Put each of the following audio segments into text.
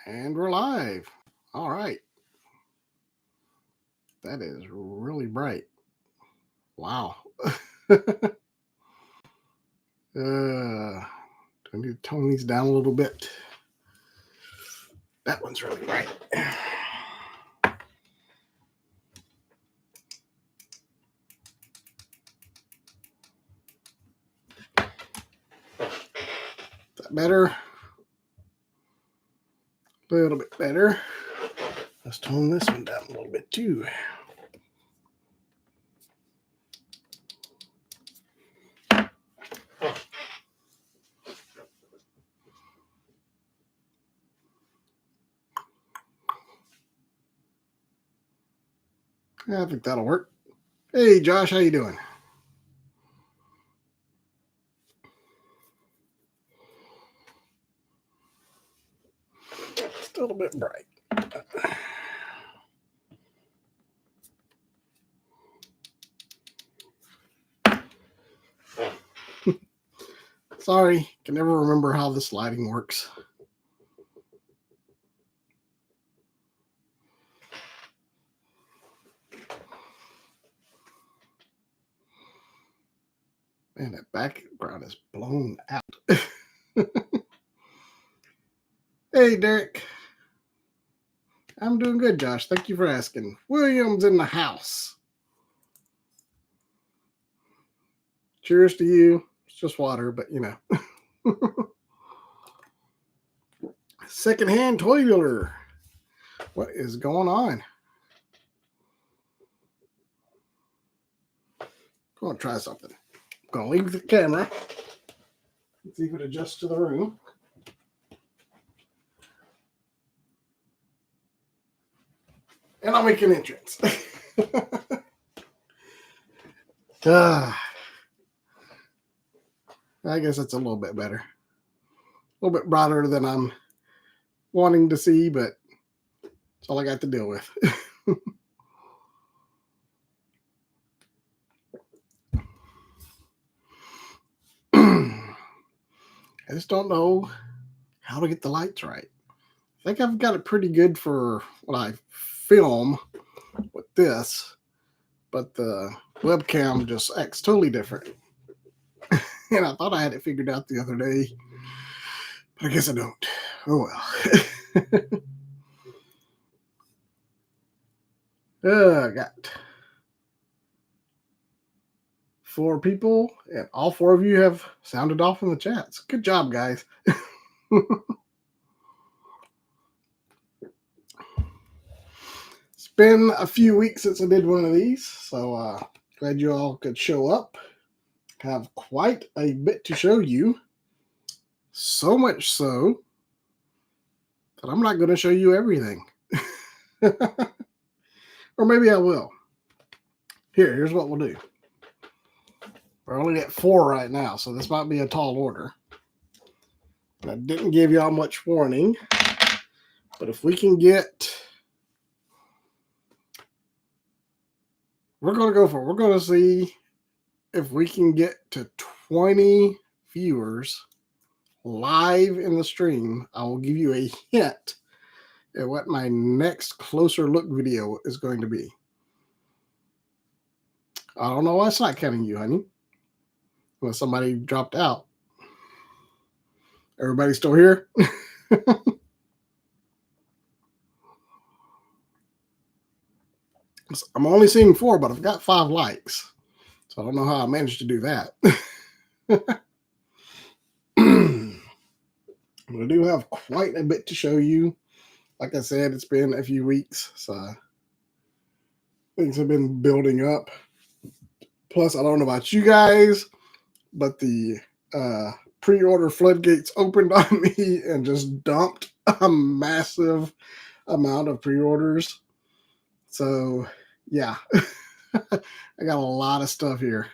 And we're live. All right. That is really bright. Wow. Do I need to tone these down a little bit? That one's really bright. Is that better? A little bit better. Let's tone this one down a little bit too. I think that'll work. Hey, Josh, how you doing? Still a bit bright. Sorry, can never remember how this lighting works. Man, that background is blown out. Hey, Derek. I'm doing good, Josh. Thank you for asking. William's in the house. Cheers to you. It's just water, but you know. Secondhand toy dealer. What is going on? I'm going to try something. I'm going to leave the camera. See if it adjusts to the room. And I'll make an entrance. I guess that's a little bit better. A little bit brighter than I'm wanting to see, but it's all I got to deal with. I just don't know how to get the lights right. I think I've got it pretty good for what I film with this, but the webcam just acts totally different. And I thought I had it figured out the other day, but I guess I don't. Oh well. I got 4 people, and all 4 of you have sounded off in the chats. Good job, guys. It's been a few weeks since I did one of these, so glad you all could show up. Have quite a bit to show you. So much so that I'm not going to show you everything. Or maybe I will. Here's what we'll do. We're only at 4 right now, so this might be a tall order. And I didn't give y'all much warning, but if we can get... We're going to go for it. We're going to see if we can get to 20 viewers live in the stream. I will give you a hint at what my next closer look video is going to be. I don't know why it's not counting you, honey. Unless somebody dropped out. Everybody still here? I'm only seeing 4, but I've got 5 likes. So I don't know how I managed to do that. I do have quite a bit to show you. Like I said, it's been a few weeks, so things have been building up. Plus, I don't know about you guys, but the pre-order floodgates opened on me and just dumped a massive amount of pre-orders. So, yeah, I got a lot of stuff here.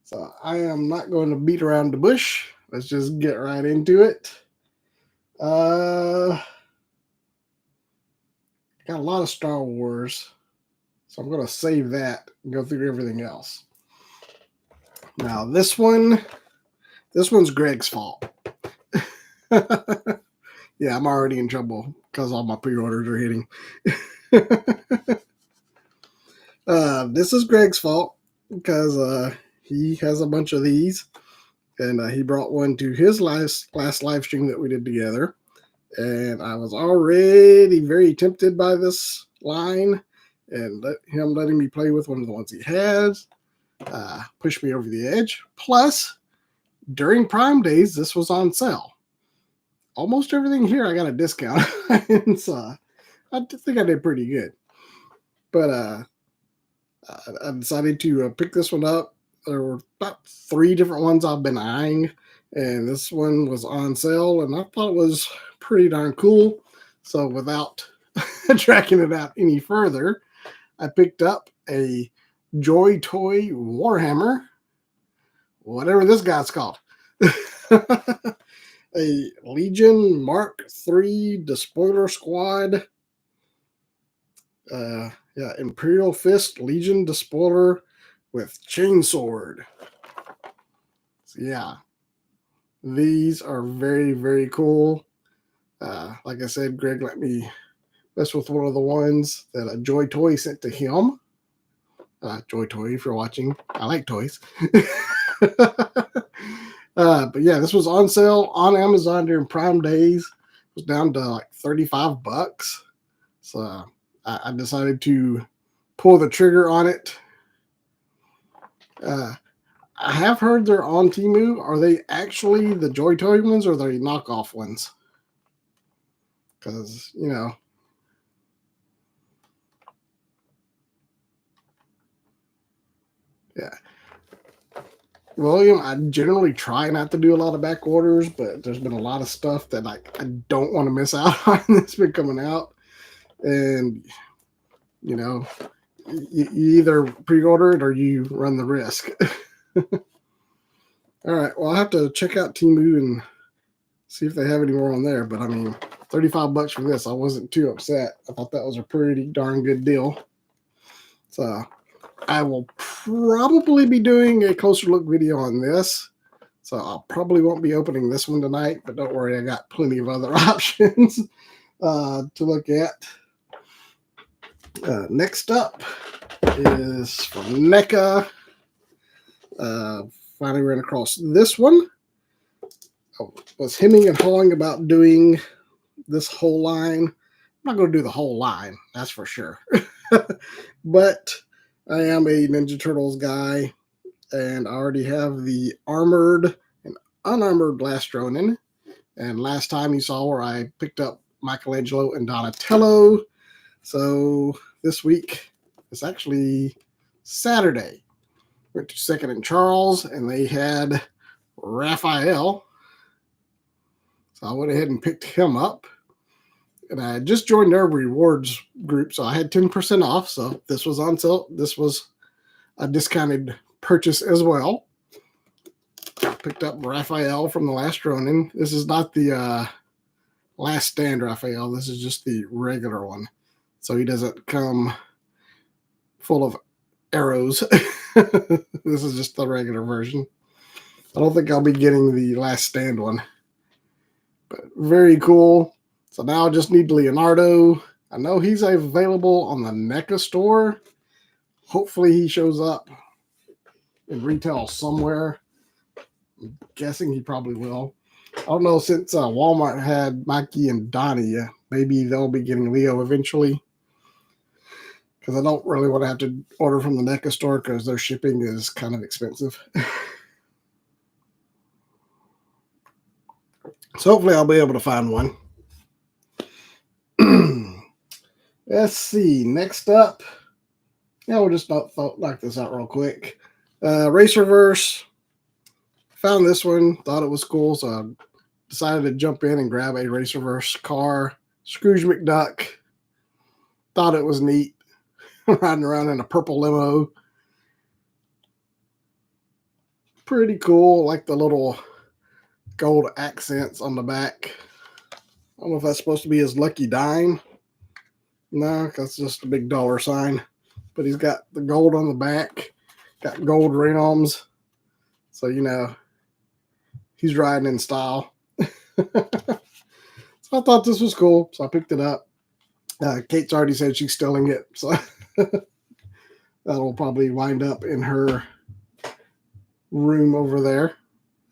So I am not going to beat around the bush. Let's just get right into it. Got a lot of Star Wars, so I'm going to save that and go through everything else. Now this one's Greg's fault. Yeah, I'm already in trouble because all my pre-orders are hitting. This is Greg's fault because he has a bunch of these, and he brought one to his last live stream that we did together. And I was already very tempted by this line, and him letting me play with one of the ones he has pushed me over the edge. Plus, during Prime Days, this was on sale. Almost everything here I got a discount, and so I think I did pretty good. But I decided to pick this one up. There were about 3 different ones I've been eyeing, and this one was on sale, and I thought it was pretty darn cool. So without tracking it out any further, I picked up a Joy Toy Warhammer, whatever this guy's called. A Legion Mark III Despoiler Squad. Imperial Fist Legion Despoiler with Chainsword. So yeah, these are very, very cool. Like I said, Greg let me mess with one of the ones that Joy Toy sent to him. Joy Toy, if you're watching, I like toys. But yeah, this was on sale on Amazon during Prime Days. It was down to like $35. So I decided to pull the trigger on it. I have heard they're on Temu. Are they actually the Joy Toy ones or are they knockoff ones? Because, you know. Yeah. William, I generally try not to do a lot of back orders, but there's been a lot of stuff that I don't want to miss out on that's been coming out. And, you know, you either pre-order it or you run the risk. All right. Well, I'll have to check out Temu and see if they have any more on there. But I mean, $35 for this, I wasn't too upset. I thought that was a pretty darn good deal. So I will probably be doing a closer look video on this. So I probably won't be opening this one tonight, but don't worry, I got plenty of other options to look at. Next up is from NECA. Finally ran across this one. I was hemming and hawing about doing this whole line. I'm not going to do the whole line, that's for sure. But I am a Ninja Turtles guy, and I already have the armored and unarmored Last Ronin. And last time you saw where I picked up Michelangelo and Donatello. So this week, it's actually Saturday. Went to Second and Charles, and they had Raphael. So I went ahead and picked him up. And I just joined their rewards group, so I had 10% off. So this was on sale. This was a discounted purchase as well. Picked up Raphael from the Last Ronin. This is not the Last Stand Raphael. This is just the regular one. So he doesn't come full of arrows. This is just the regular version. I don't think I'll be getting the Last Stand one. But very cool. So now I just need Leonardo. I know he's available on the NECA store. Hopefully he shows up in retail somewhere. I'm guessing he probably will. I don't know, since Walmart had Mikey and Donnie, maybe they'll be getting Leo eventually. Because I don't really want to have to order from the NECA store because their shipping is kind of expensive. So hopefully I'll be able to find one. Let's see. Next up. Yeah, we'll just knock this out real quick. Racerverse. Found this one. Thought it was cool. So I decided to jump in and grab a Racerverse car. Scrooge McDuck. Thought it was neat. Riding around in a purple limo. Pretty cool. Like the little gold accents on the back. I don't know if that's supposed to be his lucky dime. No, that's just a big dollar sign. But he's got the gold on the back. Got gold rims. So, you know, he's riding in style. So I thought this was cool, so I picked it up. Kate's already said she's stealing it, so that'll probably wind up in her room over there.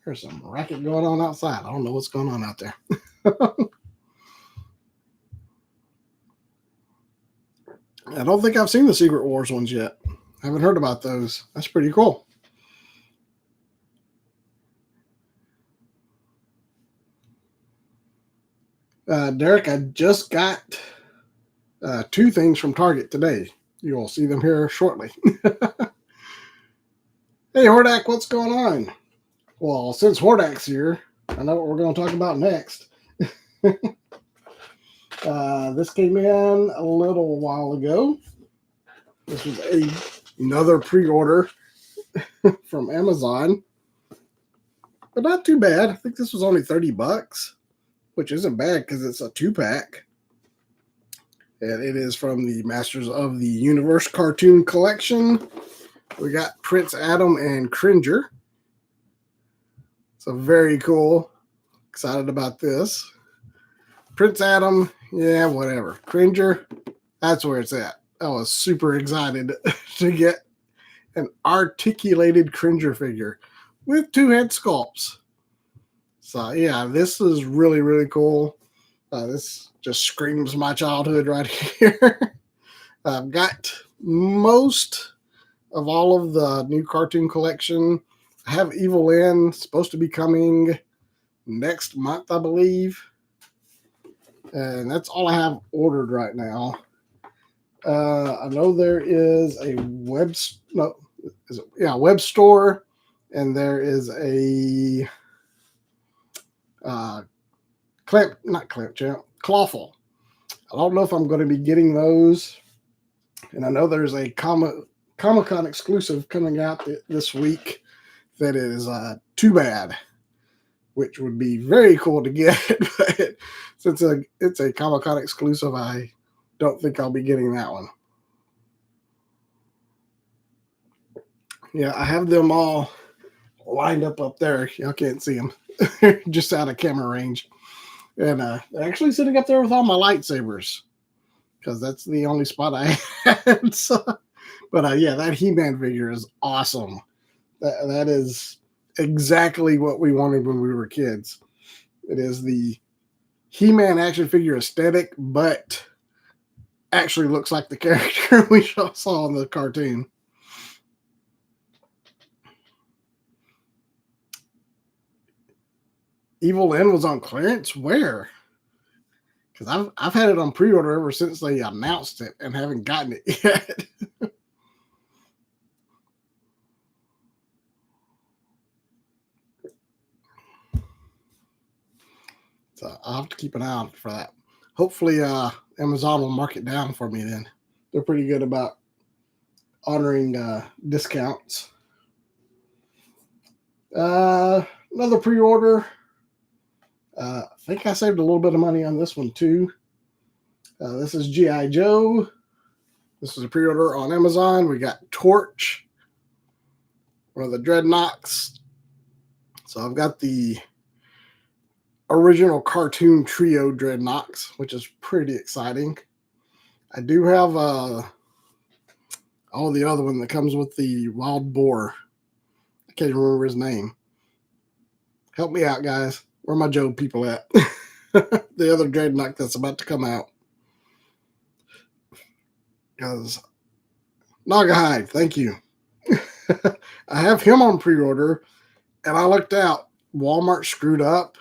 There's some racket going on outside. I don't know what's going on out there. I don't think I've seen the Secret Wars ones yet. I haven't heard about those. That's pretty cool. Derek, I just got 2 things from Target today. You'll see them here shortly. Hey, Hordak, what's going on? Well, since Hordak's here, I know what we're going to talk about next. This came in a little while ago. This was another pre-order from Amazon, but not too bad. I think this was only $30, which isn't bad because it's a 2-pack. And it is from the Masters of the Universe cartoon collection. We got Prince Adam and Cringer. So very cool. Excited about this. Prince Adam, yeah, whatever. Cringer, that's where it's at. I was super excited to get an articulated Cringer figure with 2 head sculpts. So yeah, this is really, really cool. This just screams my childhood right here. I've got most of all of the new cartoon collection. I have Evil-Lyn supposed to be coming next month, I believe. And that's all I have ordered right now. I know there is a web store, and there is a Clawful. I don't know if I'm going to be getting those. And I know there's a Comic-Con exclusive coming out this week that is Too Bad, which would be very cool to get. But since it's a Comic-Con exclusive, I don't think I'll be getting that one. Yeah, I have them all lined up there. Y'all can't see them. Just out of camera range. And they're actually sitting up there with all my lightsabers, because that's the only spot I had. So, but yeah, that He-Man figure is awesome. That is exactly what we wanted when we were kids. It is the He-Man action figure aesthetic, but actually looks like the character we saw in the cartoon. Evil-Lyn was on clearance? Where? Because I've had it on pre-order ever since they announced it and haven't gotten it yet. So I'll have to keep an eye out for that. Hopefully Amazon will mark it down for me then. They're pretty good about honoring discounts. Another pre-order. I think I saved a little bit of money on this one too. This is G.I. Joe. This is a pre-order on Amazon. We got Torch, one of the Dreadnoks. So I've got the original cartoon trio Dreadnoks, which is pretty exciting. I do have the other one that comes with the wild boar. I can't remember his name. Help me out, guys. Where are my Joe people at? The other Dreadnok that's about to come out. Because Nagahide, thank you. I have him on pre-order, and I looked out. Walmart screwed up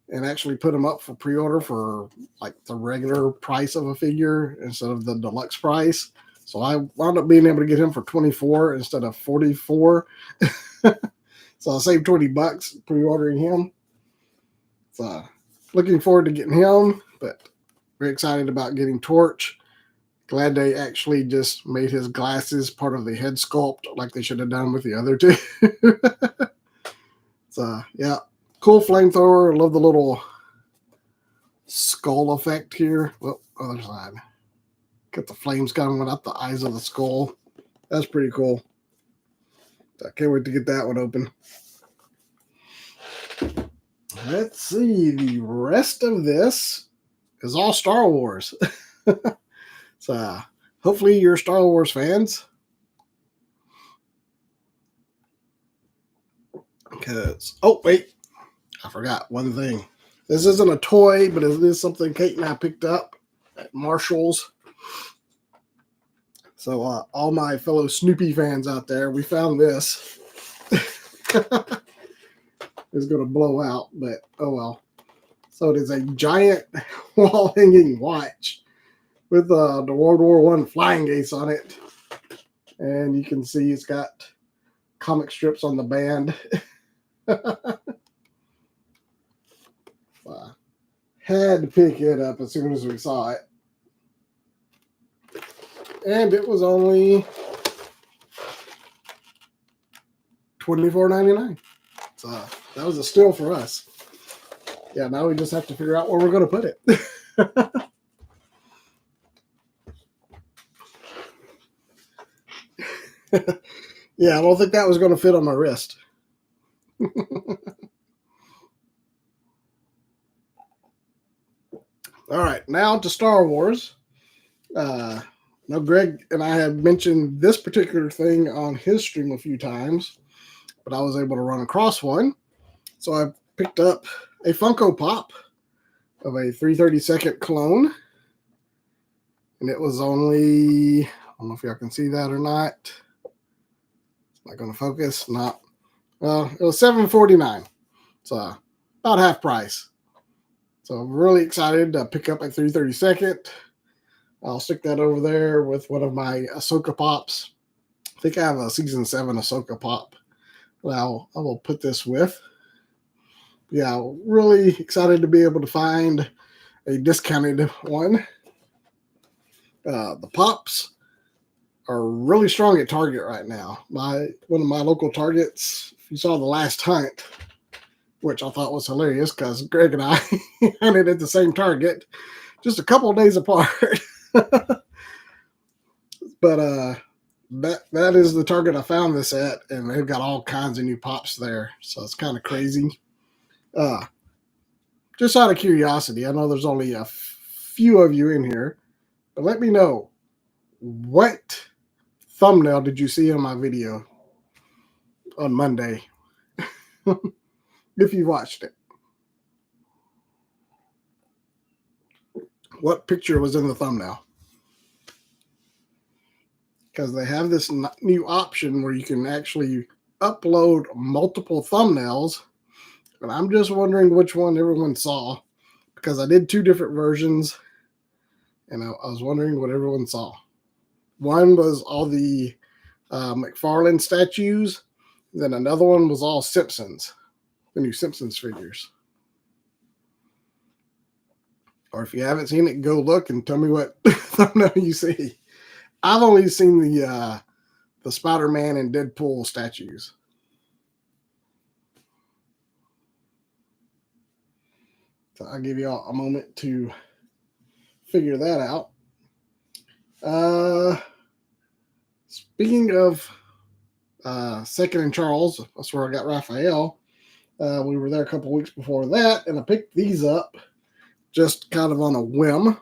and actually put him up for pre-order for like the regular price of a figure instead of the deluxe price. So I wound up being able to get him for $24 instead of $44. So I saved $20 pre-ordering him. So looking forward to getting him, but very excited about getting Torch. Glad they actually just made his glasses part of the head sculpt like they should have done with the other two. So yeah, cool flamethrower. Love the little skull effect here. Well, other side. Got the flames coming out the eyes of the skull. That's pretty cool. I can't wait to get that one open. let's see. The rest of this is all Star Wars. So hopefully you're Star Wars fans. Because, oh, wait. I forgot one thing. This isn't a toy, but it is something Kate and I picked up at Marshall's. So all my fellow Snoopy fans out there, we found this. It's going to blow out, but oh well. So it is a giant wall-hanging watch with the World War I flying ace on it. And you can see it's got comic strips on the band. Had to pick it up as soon as we saw it. And it was only $24.99. So that was a steal for us. Yeah, now we just have to figure out where we're going to put it. Yeah, I don't think that was going to fit on my wrist. All right, now to Star Wars. Now, Greg and I have mentioned this particular thing on his stream a few times, but I was able to run across one. So I picked up a Funko Pop of a 332nd clone. And it was only, I don't know if y'all can see that or not. It's not going to focus. Not. Well, it was $7.49. So about half price. So I'm really excited to pick up a 332nd. I'll stick that over there with one of my Ahsoka Pops. I think I have a Season 7 Ahsoka Pop. Now I will put this with. Yeah, really excited to be able to find a discounted one. The Pops are really strong at Target right now. One of my local Targets, if you saw the last hunt, which I thought was hilarious because Greg and I hunted at the same Target just a couple of days apart. But that is the Target I found this at, and they've got all kinds of new Pops there, so it's kind of crazy. Just out of curiosity, I know there's only a few of you in here, but let me know, what thumbnail did you see on my video on Monday? If you watched it. What picture was in the thumbnail? Because they have this new option where you can actually upload multiple thumbnails. And I'm just wondering which one everyone saw, because I did two different versions, and I was wondering what everyone saw. One was all the McFarlane statues. Then another one was all Simpsons, the new Simpsons figures. Or if you haven't seen it, go look and tell me what thumbnail you see. I've only seen the Spider-Man and Deadpool statues. So I'll give you all a moment to figure that out. Speaking of Second and Charles, that's where I got Raphael. We were there a couple weeks before that, and I picked these up just kind of on a whim.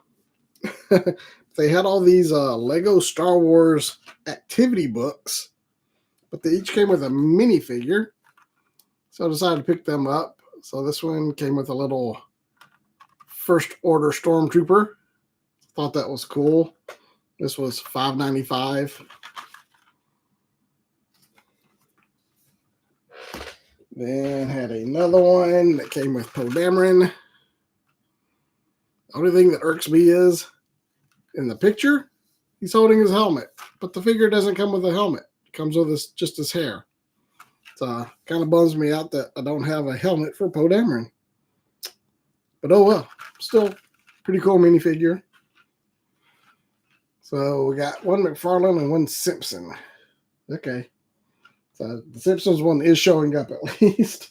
They had all these Lego Star Wars activity books, but they each came with a minifigure. So I decided to pick them up. So this one came with a little First Order Stormtrooper. Thought that was cool. This was $5.95. Then had another one that came with Poe Dameron. The only thing that irks me is, in the picture, he's holding his helmet, but the figure doesn't come with a helmet. It comes with just his hair. So kind of bums me out that I don't have a helmet for Poe Dameron. But oh well, still pretty cool minifigure. So we got one McFarlane and one Simpson. Okay. So the Simpsons one is showing up at least.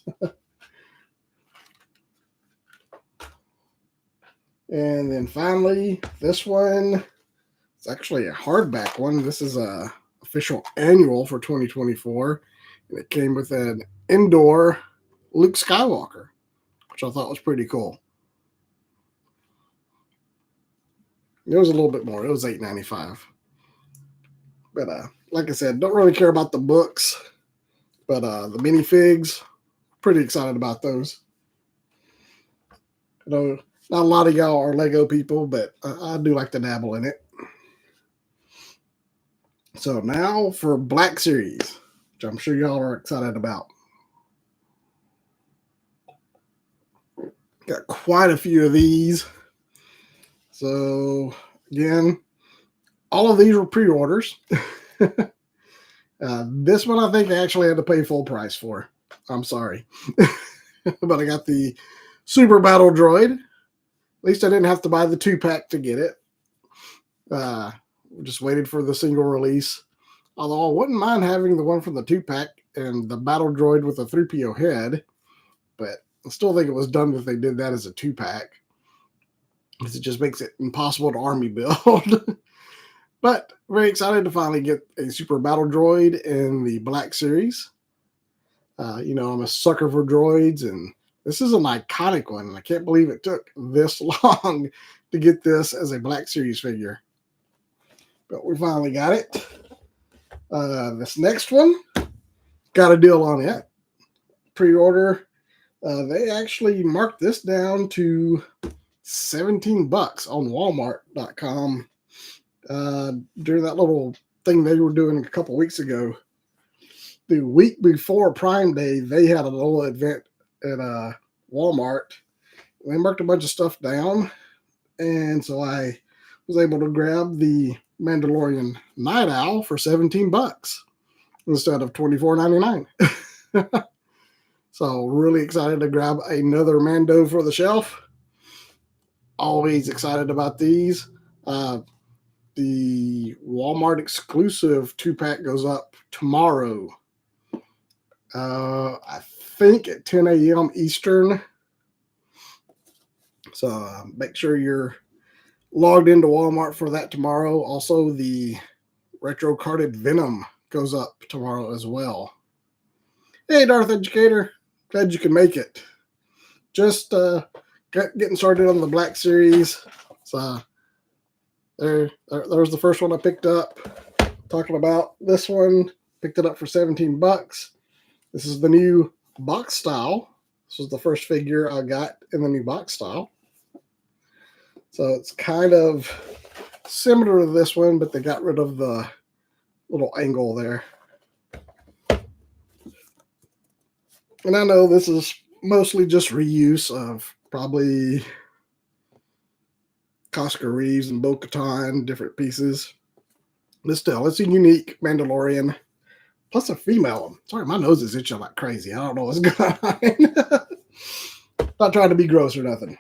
And then finally, this one, it's actually a hardback one. This is a official annual for 2024. And it came with an indoor Luke Skywalker. which I thought was pretty cool. It was a little bit more. It was $8.95. But like I said, don't really care about the books, but the minifigs, pretty excited about those. I know not a lot of y'all are Lego people, but I do like to dabble in it. So now for Black Series, which I'm sure y'all are excited about. Got quite a few of these. So again, all of these were pre-orders. This one I think I actually had to pay full price for. I'm sorry. But I got the Super Battle Droid. At least I didn't have to buy the 2-pack to get it. Just waited for the single release. Although I wouldn't mind having the one from the 2-pack and the Battle Droid with a 3PO head. But I still think it was dumb if they did that as a 2-pack. Because it just makes it impossible to army build. But very excited to finally get a Super Battle Droid in the Black Series. I'm a sucker for droids, and this is an iconic one. And I can't believe it took this long to get this as a Black Series figure. But we finally got it. This next one, got a deal on it. Pre-order. They actually marked this down to $17 on Walmart.com during that little thing they were doing a couple weeks ago. The week before Prime Day, they had a little event at Walmart. They marked a bunch of stuff down, and so I was able to grab the Mandalorian Night Owl for $17 instead of $24.99. So really excited to grab another Mando for the shelf. Always excited about these. The Walmart exclusive 2-pack goes up tomorrow. I think at 10 a.m. Eastern. So make sure you're logged into Walmart for that tomorrow. Also, the retro carded Venom goes up tomorrow as well. Hey, Darth Educator. Glad you can make it. Just getting started on the Black Series. So there's the first one I picked up. Talking about this one. Picked it up for $17. This is the new box style. This was the first figure I got in the new box style. So it's kind of similar to this one, but they got rid of the little angle there. And I know this is mostly just reuse of probably Cosca Reeves and Bo-Katan, different pieces. But still, it's a unique Mandalorian. Plus a female. Sorry, my nose is itching like crazy. I don't know what's going on. Not trying to be gross or nothing.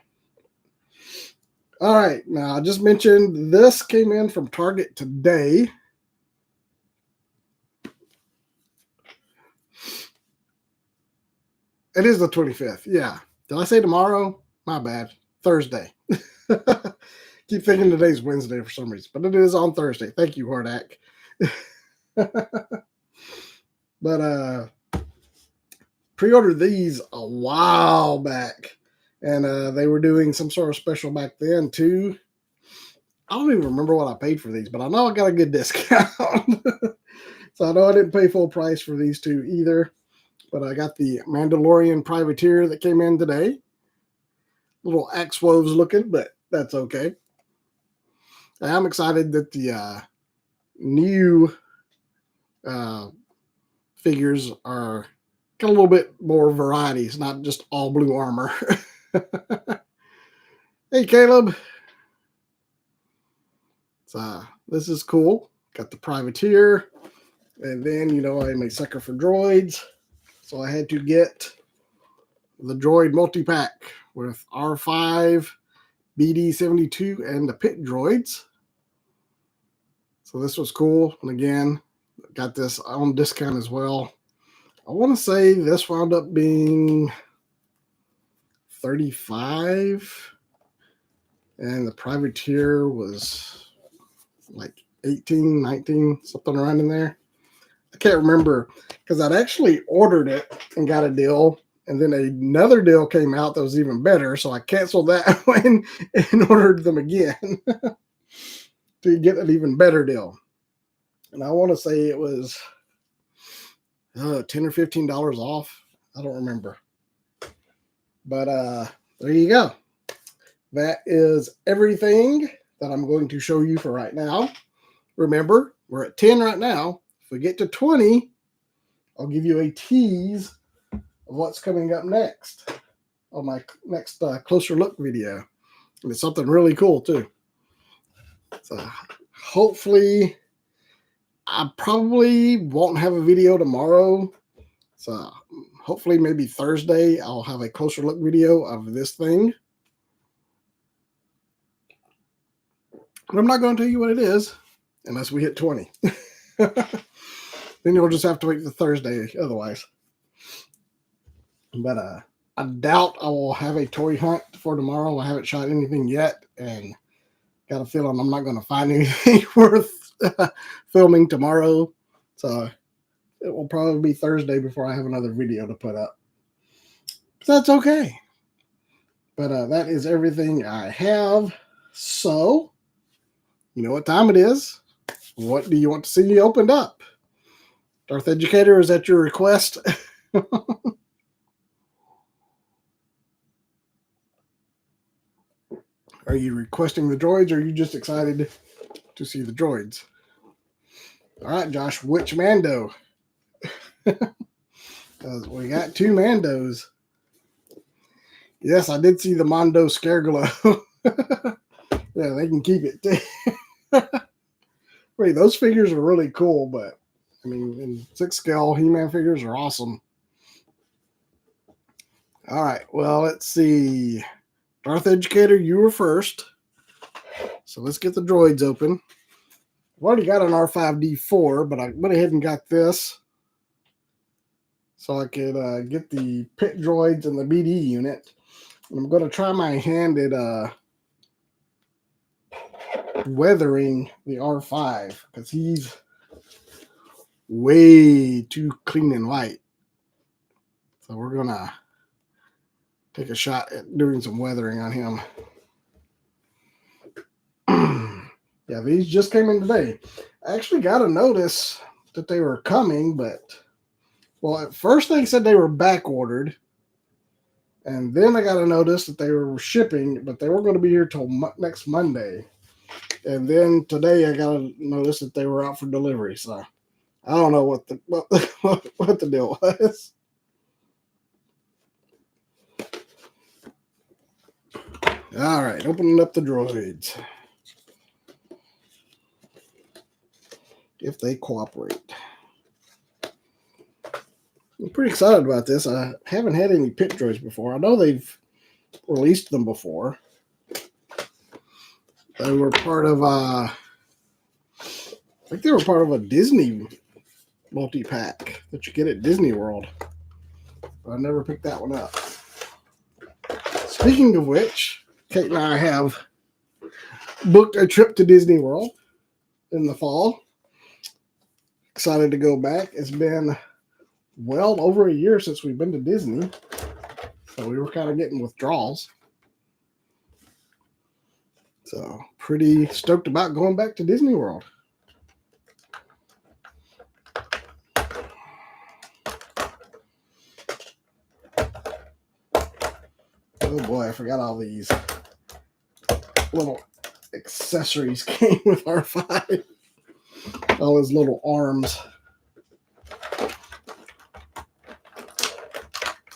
All right, now I just mentioned this came in from Target today. It is the 25th. Yeah. Did I say tomorrow? My bad. Thursday. Keep thinking today's Wednesday for some reason, but it is on Thursday. Thank you, Hordak. But pre-ordered these a while back, and they were doing some sort of special back then too. I don't even remember what I paid for these, but I know I got a good discount. So I know I didn't pay full price for these two either. But I got the Mandalorian Privateer that came in today. Little Axe-Woves looking, but that's okay. I'm excited that the new figures are got a little bit more variety. It's not just all blue armor. Hey, Caleb. So this is cool. Got the Privateer. And then, I'm a sucker for droids. So I had to get the droid multi-pack with R5, BD-72, and the pit droids. So this was cool. And again, got this on discount as well. I want to say this wound up being $35. And the Privateer was like 18, 19, something around in there. I can't remember because I'd actually ordered it and got a deal And then another deal came out that was even better, so I canceled that one and ordered them again to get an even better deal. And I want to say it was $10 or $15 off. I don't remember. But there you go. That is everything that I'm going to show you for right now. Remember, we're at 10 right now. If we get to 20, I'll give you a tease of what's coming up next on my next closer look video. And it's something really cool too. So hopefully, I probably won't have a video tomorrow. So hopefully maybe Thursday I'll have a closer look video of this thing. But I'm not going to tell you what it is unless we hit 20. Then you'll just have to wait for Thursday otherwise. But I doubt I will have a toy hunt for tomorrow. I haven't shot anything yet, and got a feeling I'm not going to find anything worth filming tomorrow. So it will probably be Thursday before I have another video to put up. But that's okay. But that is everything I have. So, you know what time it is. What do you want to see opened up? Darth Educator, is that your request? Are you requesting the droids, or are you just excited to see the droids? All right, Josh, which Mando? We got two Mandos. Yes, I did see the Mando Scareglow. Yeah, they can keep it. Wait, those figures are really cool, but I mean, in 6 scale, He-Man figures are awesome. All right, well, let's see. Darth Educator, you were first. So let's get the droids open. I've already got an R5-D4, but I went ahead and got this so I could get the pit droids and the BD unit. And I'm going to try my hand at weathering the R5 because he's way too clean and white. So we're going to take a shot at doing some weathering on him. Yeah, these just came in today. I actually got a notice that they were coming, but, well, at first they said they were back ordered. And then I got a notice that they were shipping, but they weren't going to be here till next Monday. And then today I got a notice that they were out for delivery. So I don't know what the deal was. All right, opening up the droids. If they cooperate. I'm pretty excited about this. I haven't had any pit droids before. I know they've released them before. They were part of I think they were part of a Disney multi-pack that you get at Disney World. But I never picked that one up. Speaking of which, Kate and I have booked a trip to Disney World in the fall. Excited to go back. It's been well over a year since we've been to Disney. So we were kind of getting withdrawals. So pretty stoked about going back to Disney World. Oh boy, I forgot all these little accessories came with R5. All his little arms.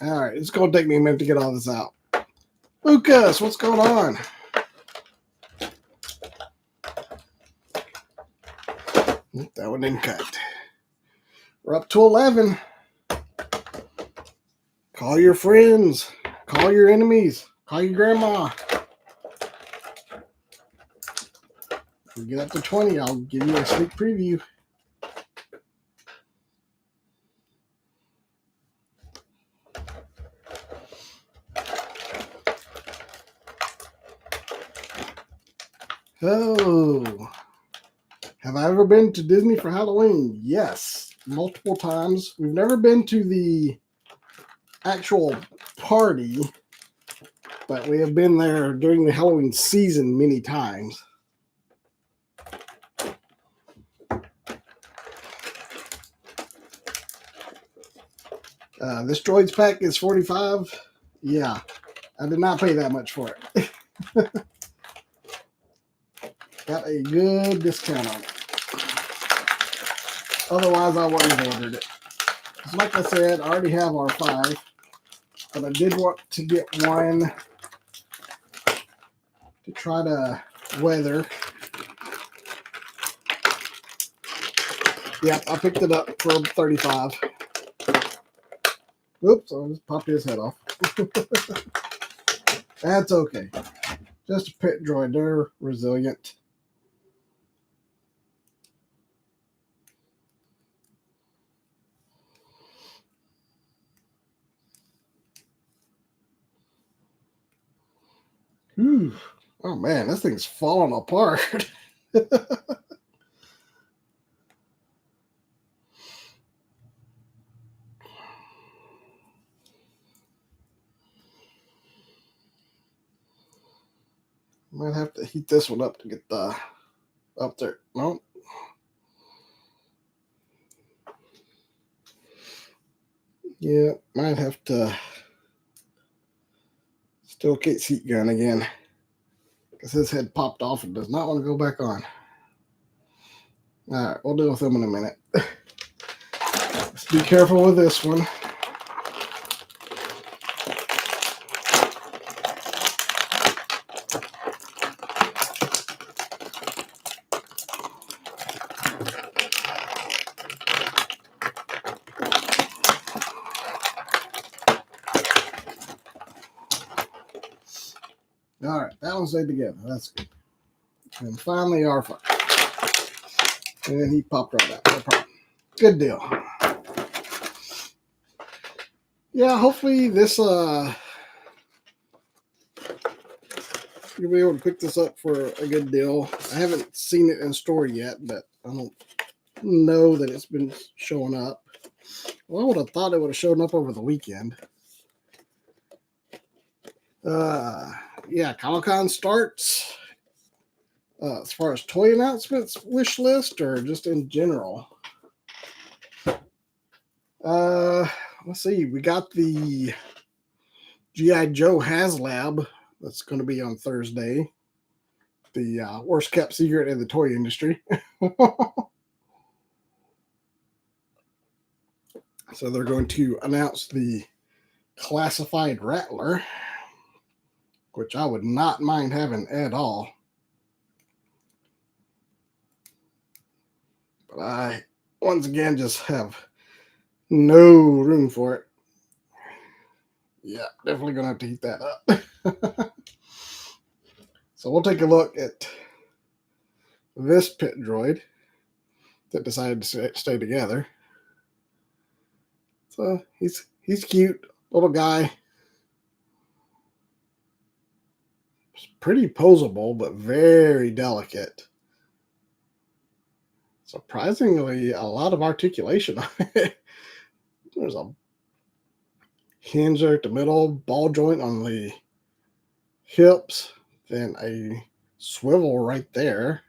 All right, it's going to take me a minute to get all this out. Lucas, what's going on? That one didn't cut. We're up to 11. Call your friends. Call your enemies. Call your grandma. If we get up to 20, I'll give you a sneak preview. Oh, have I ever been to Disney for Halloween? Yes, multiple times. We've never been to the actual party, but we have been there during the Halloween season many times. This droids pack is $45. Yeah, I did not pay that much for it. Got a good discount on it. Otherwise, I wouldn't have ordered it. Like I said, I already have R5, but I did want to get one to try to weather. Yep, I picked it up for $35. Oops, I just popped his head off. That's okay. Just a pit droid. They're resilient. Whew. Oh man, this thing's falling apart. Might have to heat this one up to get the up there. Nope. Yeah, might have to still Kate's heat gun again. Because his head popped off and does not want to go back on. Alright, we'll deal with them in a minute. Let's be careful with this one. Alright, that one stayed together. That's good. And finally, R5. And then he popped right out. No problem. Good deal. Yeah, hopefully this you'll be able to pick this up for a good deal. I haven't seen it in store yet, but I don't know that it's been showing up. Well, I would have thought it would have shown up over the weekend. Yeah, Comic-Con starts. As far as toy announcements, wish list, or just in general. Let's see. We got the G.I. Joe HasLab that's going to be on Thursday. The worst kept secret in the toy industry. So they're going to announce the classified Rattler, which I would not mind having at all. But I, once again, just have no room for it. Yeah, definitely going to have to heat that up. So we'll take a look at this pit droid that decided to stay together. So he's cute, little guy. Pretty posable, but very delicate. Surprisingly, a lot of articulation on it. There's a hinge there at the middle, ball joint on the hips, then a swivel right there.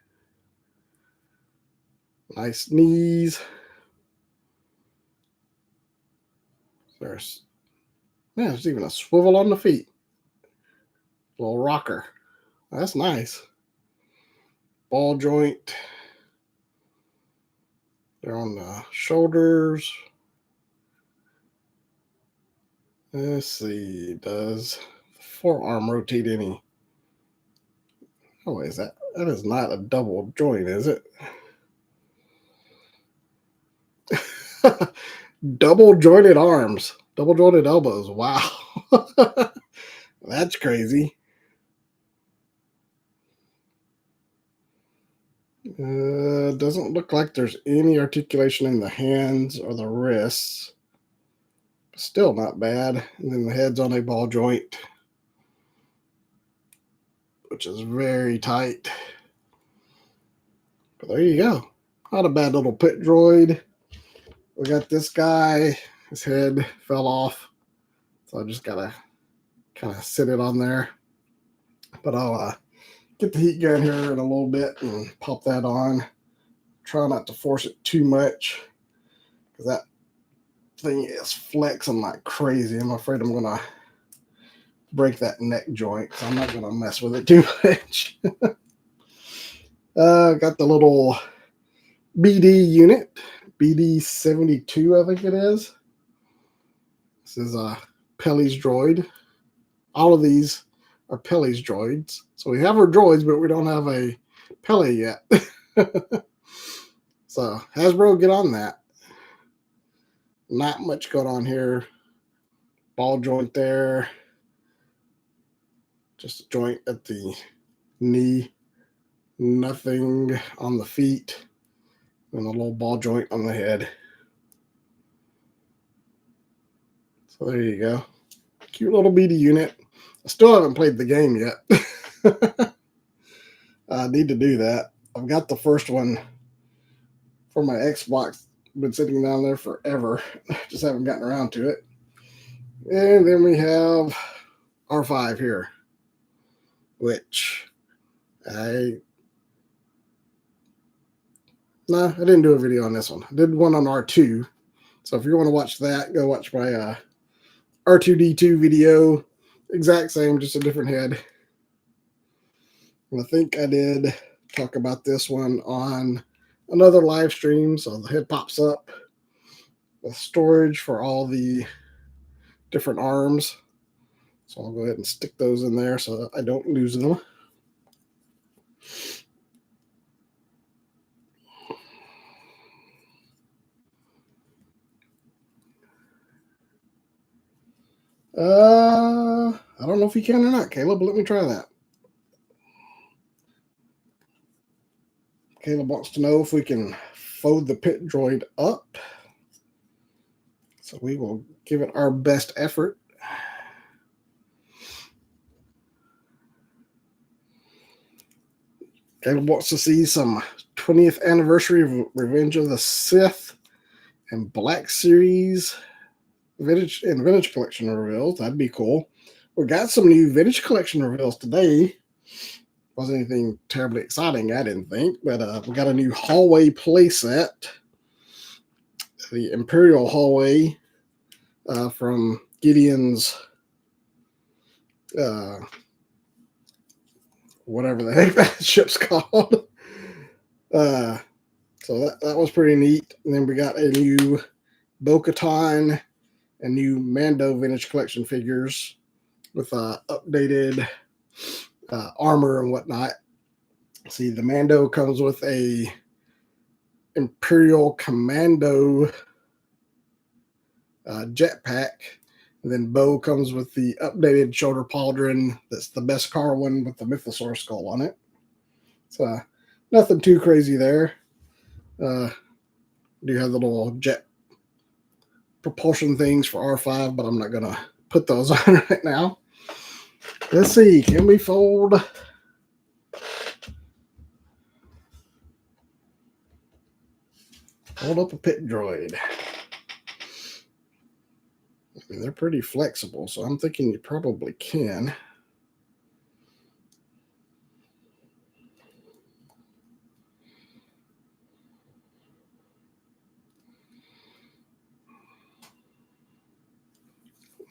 Nice knees. There's even a swivel on the feet. Little rocker. That's nice. Ball joint. They're on the shoulders. Let's see. Does the forearm rotate any? Oh, is that? That is not a double joint, is it? Double jointed arms. Double jointed elbows. Wow. That's crazy. Doesn't look like there's any articulation in the hands or the wrists. Still not bad. And then the head's on a ball joint, which is very tight. But there you go. Not a bad little pit droid. We got this guy. His head fell off. So I just gotta kind of sit it on there. But I'll get the heat gun here in a little bit and pop that on. Try not to force it too much because that thing is flexing like crazy. I'm afraid I'm gonna break that neck joint, so I'm not gonna mess with it too much. Got the little BD unit, BD72, I think it is. This is a Pele's droid. All of these are Pele's droids. So we have our droids, but we don't have a Pele yet. So Hasbro, get on that. Not much going on here. Ball joint there. Just a joint at the knee. Nothing on the feet. And a little ball joint on the head. So there you go. Cute little BD unit. I still haven't played the game yet. I need to do that. I've got the first one for my Xbox. Been sitting down there forever. Just haven't gotten around to it. And then we have R5 here, which I didn't do a video on this one. I did one on R2. So if you want to watch that, go watch my R2D2 video. Exact same, just a different head. And I think I did talk about this one on another live stream. So the head pops up with storage for all the different arms. So I'll go ahead and stick those in there so I don't lose them. I don't know if you can or not, Caleb. Let me try that. Caleb wants to know if we can fold the pit droid up. So we will give it our best effort. Caleb wants to see some 20th anniversary of Revenge of the Sith and Black Series vintage and vintage collection reveals. That'd be cool. We got some new vintage collection reveals today. Wasn't anything terribly exciting, I didn't think, but we got a new hallway playset, the Imperial hallway from Gideon's whatever the heck that ship's called. So that was pretty neat. And then we got a new Bo-Katan and new Mando vintage collection figures with updated armor and whatnot. See, the Mando comes with a Imperial Commando jetpack. And then Bo comes with the updated shoulder pauldron. That's the Beskar one with the Mythosaur skull on it. So nothing too crazy there. Do have the little jet propulsion things for R5, but I'm not going to put those on right now. Let's see. Can we fold? Hold up a pit droid. I mean, they're pretty flexible, so I'm thinking you probably can.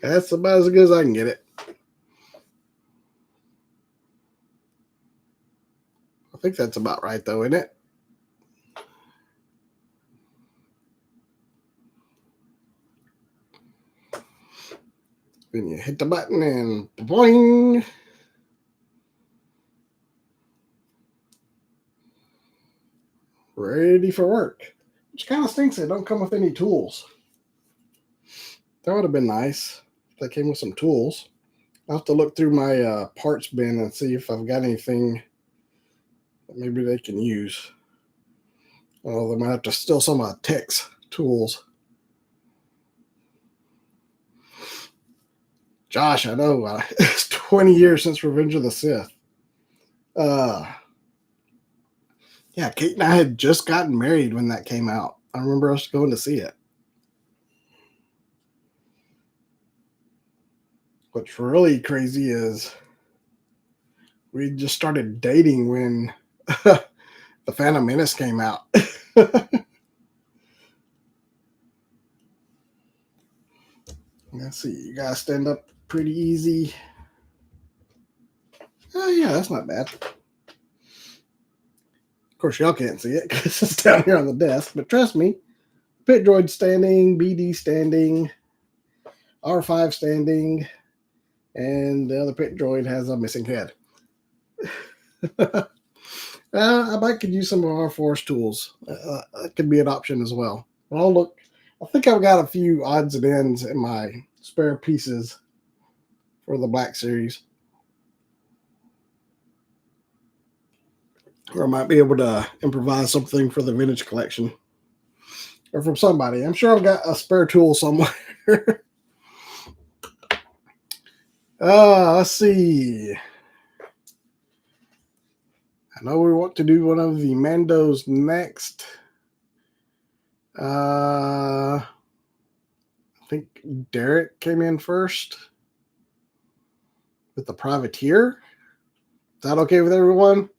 That's about as good as I can get it. I think that's about right, though, isn't it? Then you hit the button and boing. Ready for work. Which kind of stinks they don't come with any tools. That would have been nice if they came with some tools. I'll have to look through my parts bin and see if I've got anything that maybe they can use. Well, they might have to steal some of Tech's tools. Josh, I know. It's 20 years since Revenge of the Sith. Yeah, Kate and I had just gotten married when that came out. I remember us going to see it. What's really crazy is we just started dating when the Phantom Menace came out. Let's see, you guys stand up pretty easy. Oh yeah, that's not bad. Of course, y'all can't see it because it's down here on the desk, but trust me, Pit Droid standing, BD standing, R5 standing, and the other Pit Droid has a missing head. I might could use some of our Force tools. That could be an option as well. Well, look, I think I've got a few odds and ends in my spare pieces for the Black Series. Or I might be able to improvise something for the vintage collection. Or from somebody. I'm sure I've got a spare tool somewhere. Let's see. I know we want to do one of the Mandos next. I think Derek came in first with the Privateer. Is that okay with everyone?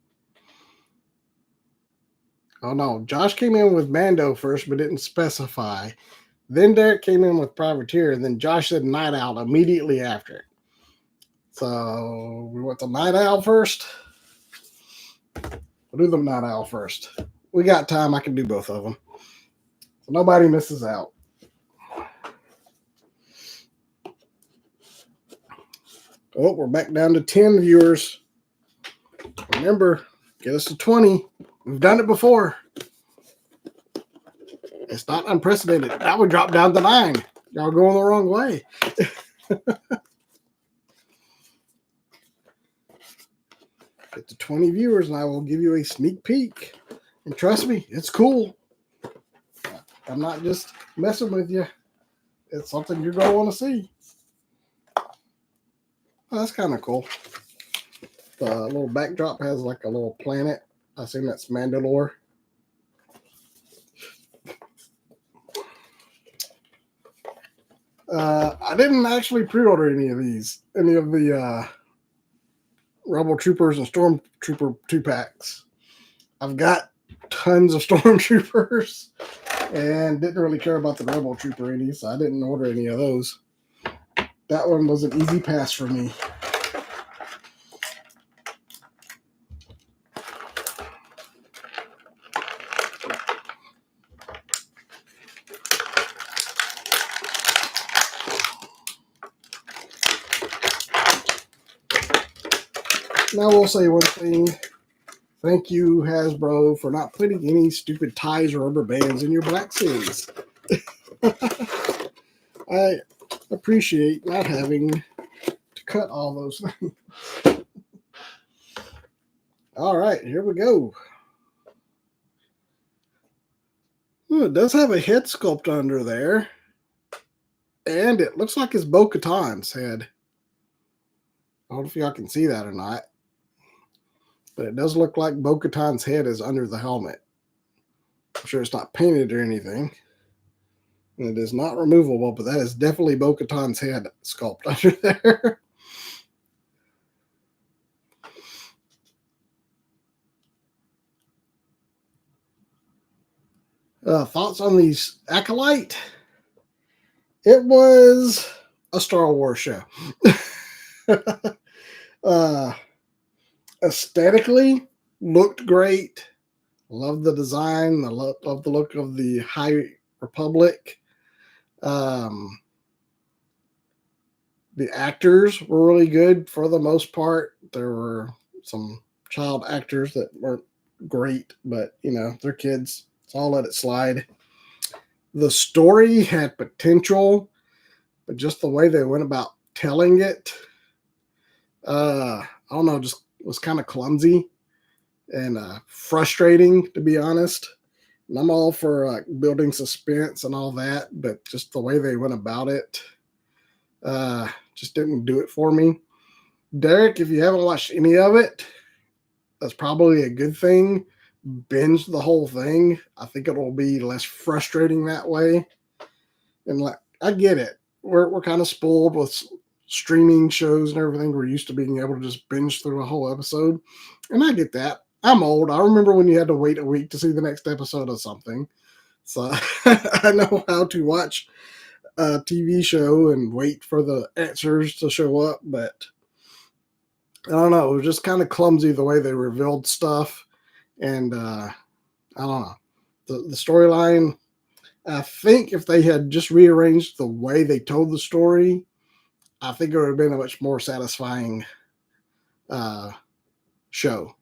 Oh no, Josh came in with Mando first, but didn't specify. Then Derek came in with Privateer, and then Josh said Night Owl immediately after. So we want the Night Owl first. We'll do the Night Owl first. We got time. I can do both of them. So nobody misses out. Oh, we're back down to 10 viewers. Remember, get us to 20. We've done it before. It's not unprecedented. Now we drop down to 9. Y'all going the wrong way. Get to 20 viewers and I will give you a sneak peek. And trust me, it's cool. I'm not just messing with you. It's something you're going to want to see. Oh, that's kind of cool. The little backdrop has like a little planet. I assume that's Mandalore. I didn't actually pre-order any of these. Any of the Rebel Troopers and Stormtrooper 2-packs. I've got tons of Stormtroopers and didn't really care about the Rebel Trooper any, so I didn't order any of those. That one was an easy pass for me. Now we'll say one thing. Thank you, Hasbro, for not putting any stupid ties or rubber bands in your Black Series. I appreciate not having to cut all those things. All right, here we go. Ooh, it does have a head sculpt under there. And it looks like it's Bo-Katan's head. I don't know if y'all can see that or not. But it does look like Bo-Katan's head is under the helmet. I'm sure it's not painted or anything. And it is not removable, but that is definitely Bo-Katan's head sculpt under there. Thoughts on these Acolyte? It was a Star Wars show. Aesthetically, looked great. Love the design. I love the look of the High Republic. The actors were really good for the most part. There were some child actors that weren't great, but you know, they're kids. So I'll let it slide. The story had potential, but just the way they went about telling it, I don't know, just was kind of clumsy and frustrating, to be honest. And I'm all for building suspense and all that, but just the way they went about it just didn't do it for me. Derek, if you haven't watched any of it, that's probably a good thing. Binge the whole thing. I think it'll be less frustrating that way. And like, I get it. We're kind of spoiled with streaming shows and everything, we're used to being able to just binge through a whole episode. And I get that. I'm old. I remember when you had to wait a week to see the next episode of something. So I know how to watch a TV show and wait for the answers to show up, but I don't know. It was just kind of clumsy the way they revealed stuff. And I don't know. The storyline, I think if they had just rearranged the way they told the story, I think it would have been a much more satisfying show.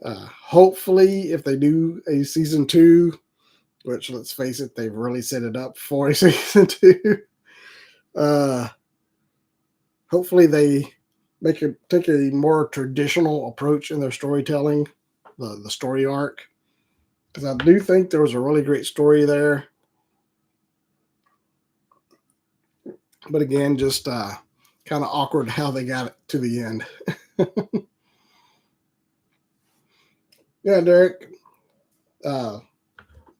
Hopefully, if they do a season 2, which let's face it, they've really set it up for a season 2. Hopefully, they take a more traditional approach in their storytelling, the story arc, because I do think there was a really great story there. But again, just kind of awkward how they got it to the end. Yeah, Derek.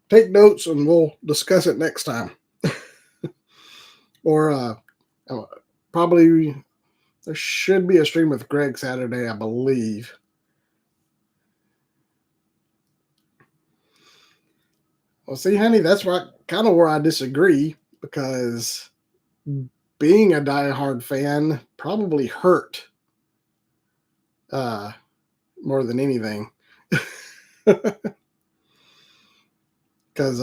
Take notes and we'll discuss it next time. Or probably there should be a stream with Greg Saturday, I believe. Well, see, honey, that's kind of where I disagree, because being a diehard fan probably hurt more than anything. Because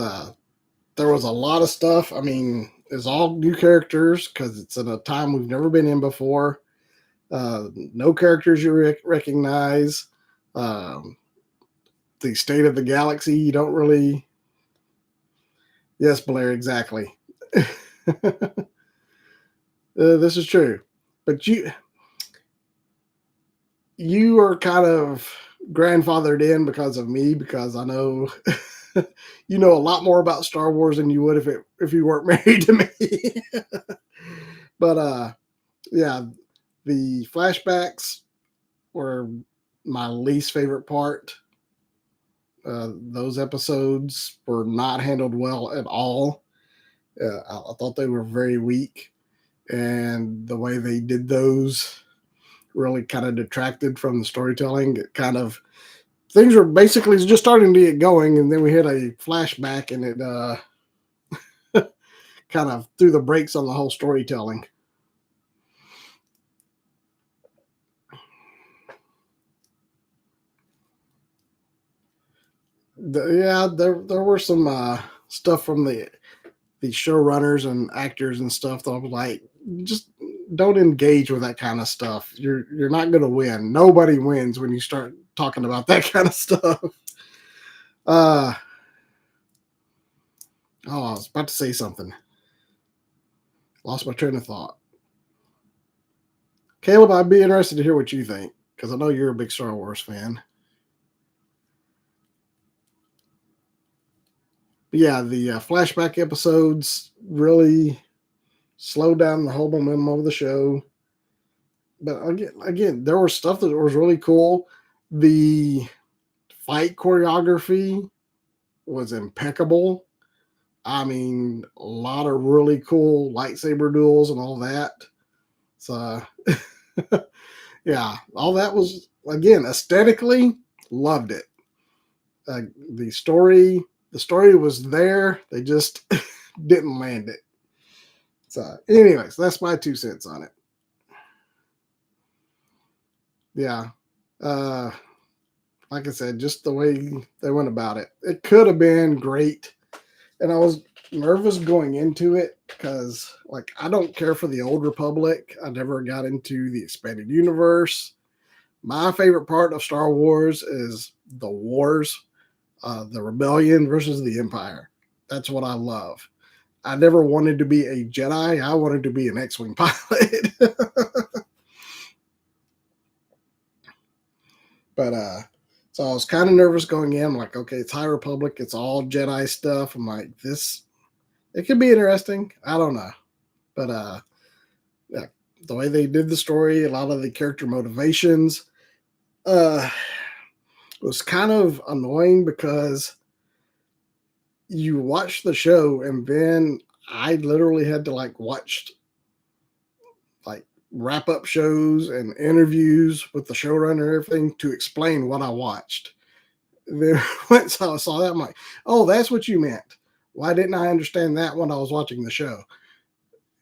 there was a lot of stuff. I mean, it's all new characters because it's in a time we've never been in before. No characters you recognize. The state of the galaxy, you don't really. Yes, Blair, exactly. This is true. But you are kind of grandfathered in because of me, because I know you know a lot more about Star Wars than you would if you weren't married to me. But yeah, the flashbacks were my least favorite part. Those episodes were not handled well at all. I thought they were very weak, and the way they did those really kind of detracted from the storytelling. It kind of things were basically just starting to get going, and then we had a flashback, and it kind of threw the brakes on the whole storytelling. There were some stuff from the showrunners and actors and stuff that I was like, just don't engage with that kind of stuff. You're not going to win. Nobody wins when you start talking about that kind of stuff. Oh, I was about to say something. Lost my train of thought. Caleb, I'd be interested to hear what you think, because I know you're a big Star Wars fan. But yeah, the flashback episodes really slowed down the whole momentum of the show. But again, there was stuff that was really cool. The fight choreography was impeccable. I mean, a lot of really cool lightsaber duels and all that. So, yeah, all that was, again, aesthetically, loved it. The story was there. They just didn't land it. So, anyways, that's my 2 cents on it. Yeah. Like I said, just the way they went about it. It could have been great. And I was nervous going into it because, like, I don't care for the Old Republic. I never got into the expanded universe. My favorite part of Star Wars is the wars, the rebellion versus the Empire. That's what I love. I never wanted to be a Jedi. I wanted to be an X-Wing pilot. But so I was kind of nervous going in. I'm like, okay, it's High Republic. It's all Jedi stuff. I'm like, it could be interesting. I don't know. But yeah, the way they did the story, a lot of the character motivations, was kind of annoying because you watch the show and then I literally had to watch like wrap up shows and interviews with the showrunner and everything to explain what I watched. Then once I saw that, I'm like, oh, that's what you meant. Why didn't I understand that when I was watching the show?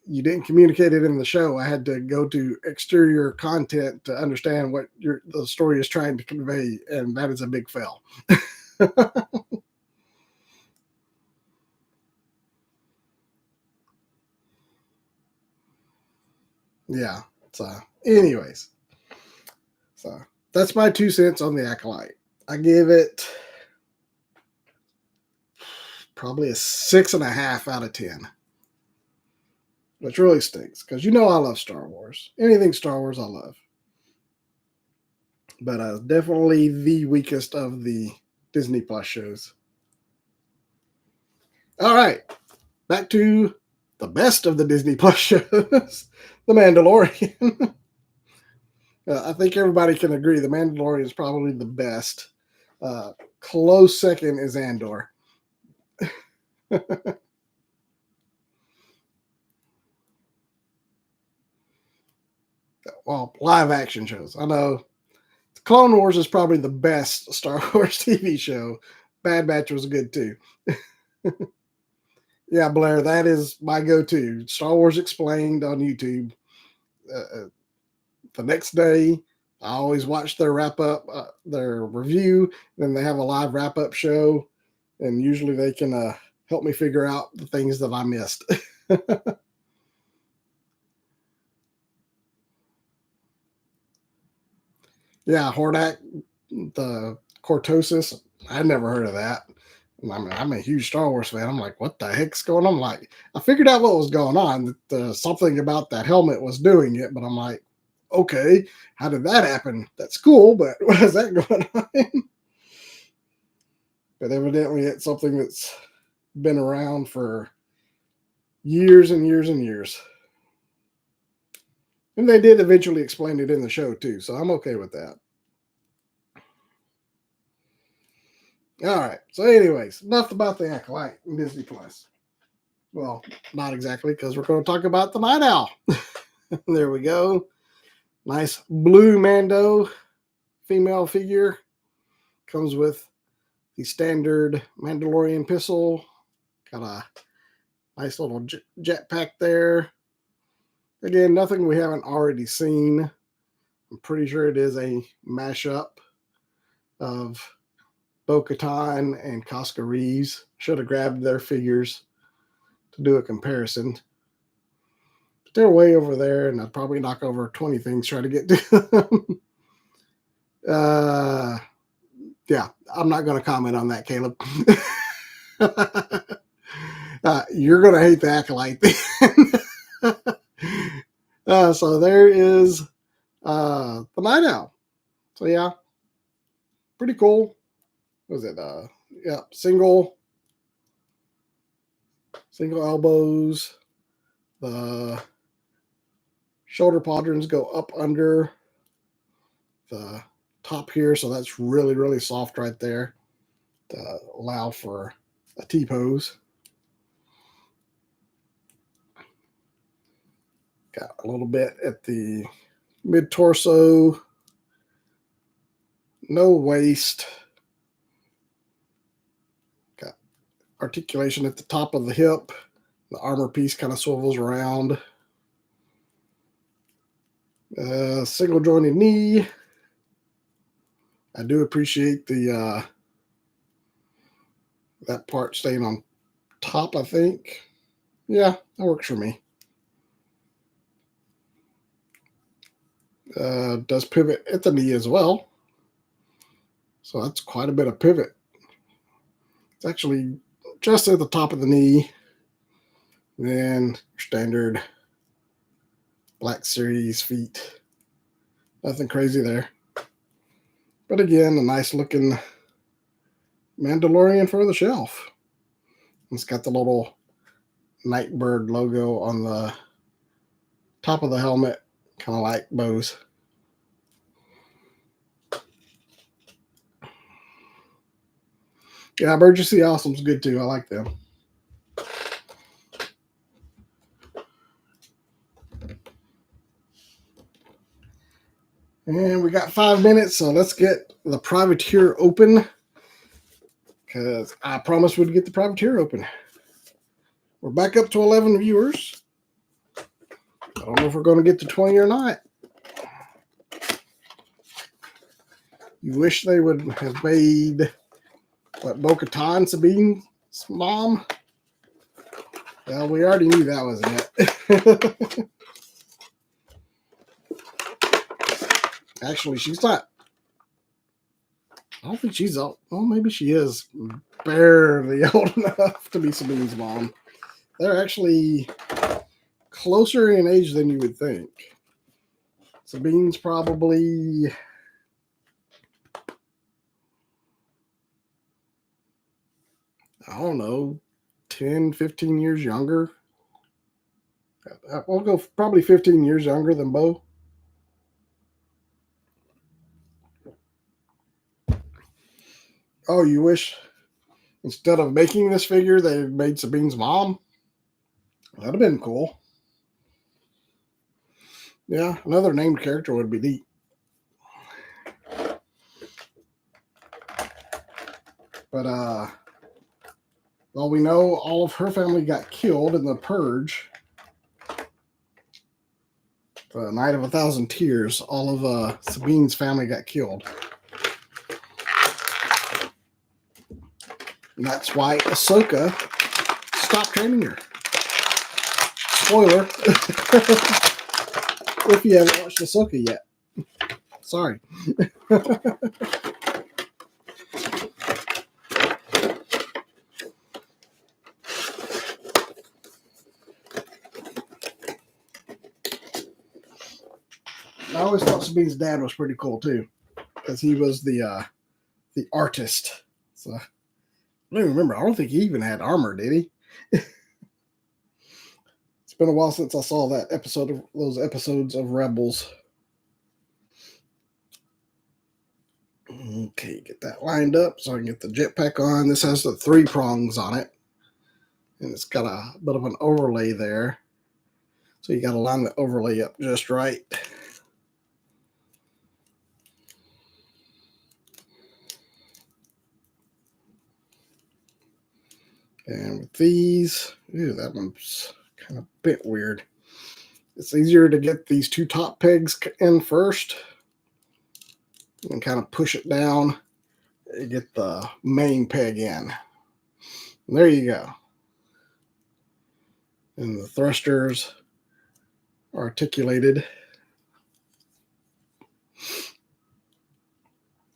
You didn't communicate it in the show. I had to go to exterior content to understand what the story is trying to convey, and that is a big fail. Yeah. So, anyways, so that's my 2 cents on the Acolyte. I give it probably a 6.5 out of 10, which really stinks because I love Star Wars. Anything Star Wars, I love. But definitely the weakest of the Disney Plus shows. All right, back to the best of the Disney Plus shows, The Mandalorian. I think everybody can agree The Mandalorian is probably the best. Close second is Andor. Well, live action shows. I know Clone Wars is probably the best Star Wars TV show. Bad Batch was good too. Yeah, Blair, that is my go-to. Star Wars Explained on YouTube. The next day, I always watch their wrap up, their review. Then they have a live wrap up show, and usually they can help me figure out the things that I missed. Yeah, Hordak, the cortosis. I'd never heard of that. I mean, I'm a huge Star Wars fan. I'm like, what the heck's going on? Like, I figured out what was going on. That something about that helmet was doing it, but I'm like, okay, how did that happen? That's cool, but what is that going on? But evidently, it's something that's been around for years and years and years. And they did eventually explain it in the show too, so I'm okay with that. All right. So, anyways, enough about the Acolyte and Disney Plus. Well, not exactly, because we're going to talk about the Night Owl. There we go. Nice blue Mando female figure. Comes with the standard Mandalorian pistol. Got a nice little jetpack there. Again, nothing we haven't already seen. I'm pretty sure it is a mashup of Bo-Katan and Casca Reeves. Should have grabbed their figures to do a comparison. But they're way over there, and I'd probably knock over 20 things trying to get to them. Yeah, I'm not going to comment on that, Caleb. You're going to hate the Acolyte. So there is the Night Owl. So yeah, pretty cool. What was it? Yeah, single elbows. The shoulder podrons go up under the top here, so that's really, really soft right there to allow for a T-pose. Got a little bit at the mid-torso. No waist. Got articulation at the top of the hip. The armor piece kind of swivels around. Single jointed knee. I do appreciate the that part staying on top, I think. Yeah, that works for me. Does pivot at the knee as well. So that's quite a bit of pivot. It's actually just at the top of the knee. Then standard Black Series feet. Nothing crazy there. But again, a nice looking Mandalorian for the shelf. It's got the little Nightbird logo on the top of the helmet, kind of like Bo's. Yeah, Emergency Awesome's good too. I like them. And we got 5 minutes, so let's get the privateer open. Because I promised we'd get the privateer open. We're back up to 11 viewers. I don't know if we're going to get to 20 or not. You wish they would have made what, Bo-Katan Sabine's mom? Well, we already knew that wasn't it. Actually, she's not. I don't think she's old. Well, maybe she is barely old enough to be Sabine's mom. They're actually closer in age than you would think. Sabine's probably, I don't know, 10, 15 years younger. I'll go probably 15 years younger than Bo. Oh, you wish instead of making this figure, they made Sabine's mom? That'd have been cool. Yeah, another named character would be neat. But, well, we know all of her family got killed in the Purge. The Night of 1,000 Tears. All of Sabine's family got killed. And that's why Ahsoka stopped training her. Spoiler. If you haven't watched Ahsoka yet. Sorry. I always thought Sabine's dad was pretty cool too, because he was the artist. So I don't even remember. I don't think he even had armor, did he? It's been a while since I saw that episode of those episodes of Rebels. Okay, get that lined up so I can get the jetpack on. This has the 3 prongs on it, and it's got a bit of an overlay there. So you got to line the overlay up just right. And with these, ew, that one's kind of a bit weird. It's easier to get these 2 top pegs in first and kind of push it down and get the main peg in. And there you go. And the thrusters are articulated.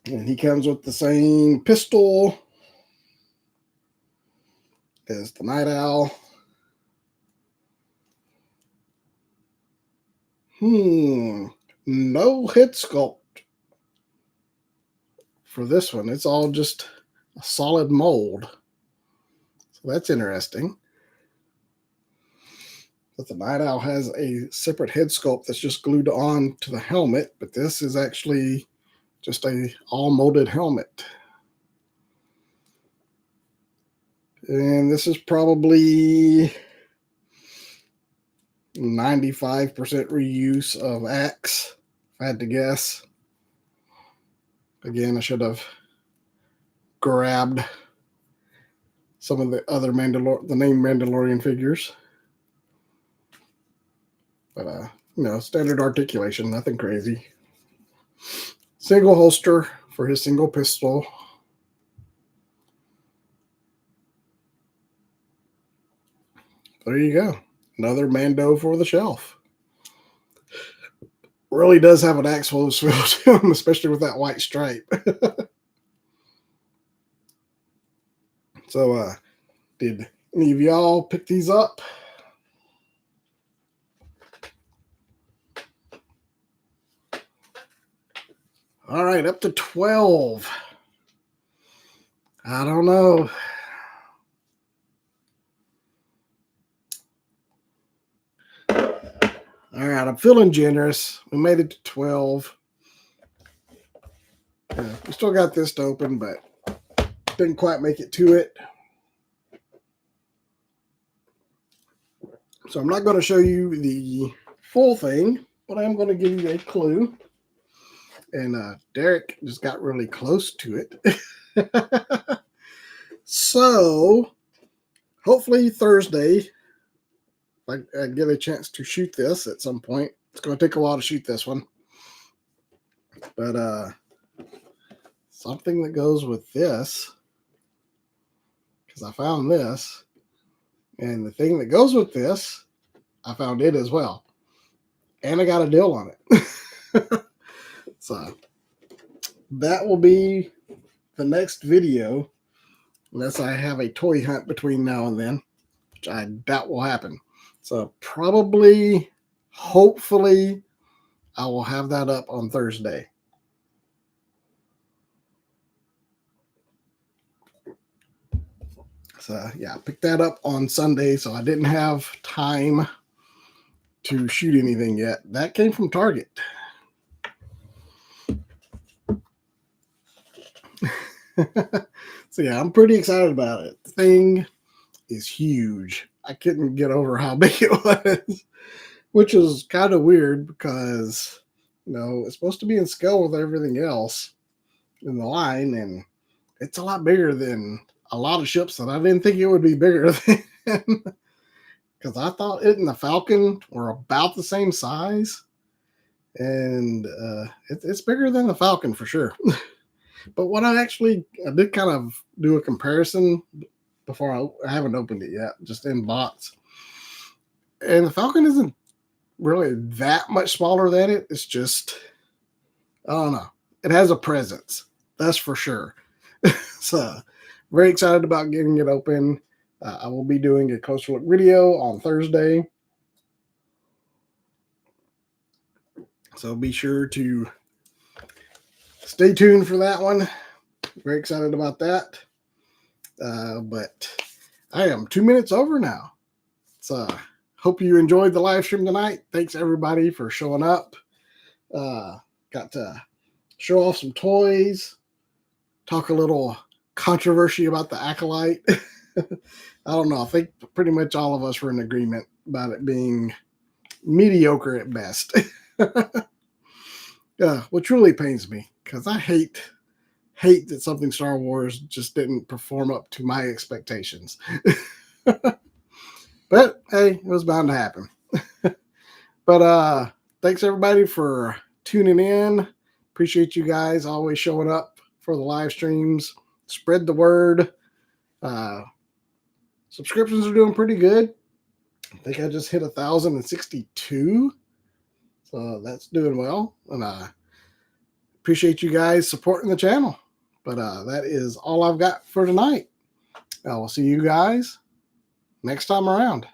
And he comes with the same pistol as the Night Owl. No head sculpt for this one. It's all just a solid mold. So that's interesting. But the Night Owl has a separate head sculpt that's just glued on to the helmet, but this is actually just a all molded helmet. And this is probably 95% reuse of Axe, if I had to guess. Again, I should have grabbed some of the other the named Mandalorian figures. But, standard articulation, nothing crazy. Single holster for his single pistol. There you go. Another Mando for the shelf. Really does have an Axe feel to him, especially with that white stripe. So, did any of y'all pick these up? All right, up to 12. I don't know. All right, I'm feeling generous. We made it to 12. We still got this to open, but didn't quite make it to it. So I'm not going to show you the full thing, but I'm going to give you a clue. and Derek just got really close to it. So hopefully Thursday, I get a chance to shoot this at some point. It's going to take a while to shoot this one, but something that goes with this, because I found this, and the thing that goes with this, I found it as well, and I got a deal on it. So that will be the next video, unless I have a toy hunt between now and then, which I doubt will happen. So probably, hopefully, I will have that up on Thursday. So yeah, I picked that up on Sunday, so I didn't have time to shoot anything yet. That came from Target. So yeah, I'm pretty excited about it. The thing is huge. I couldn't get over how big it was, which is kind of weird because, it's supposed to be in scale with everything else in the line, and it's a lot bigger than a lot of ships that I didn't think it would be bigger than, because I thought it and the Falcon were about the same size, and it's bigger than the Falcon for sure. But what I did kind of do a comparison before. I haven't opened it yet, just in box, and the Falcon isn't really that much smaller than it. It's just, I don't know, it has a presence, that's for sure. So very excited about getting it open. I will be doing a closer look video on Thursday, so be sure to stay tuned for that one. Very excited about that. But I am 2 minutes over now. So hope you enjoyed the live stream tonight. Thanks everybody for showing up. Got to show off some toys, talk a little controversy about the Acolyte. I don't know. I think pretty much all of us were in agreement about it being mediocre at best. Which really pains me, because I hate that something Star Wars just didn't perform up to my expectations. But hey, it was bound to happen. But thanks everybody for tuning in. Appreciate you guys always showing up for the live streams. Spread the word. Subscriptions are doing pretty good. I think I just hit 1,062. So that's doing well. And I appreciate you guys supporting the channel. But that is all I've got for tonight. I will see you guys next time around.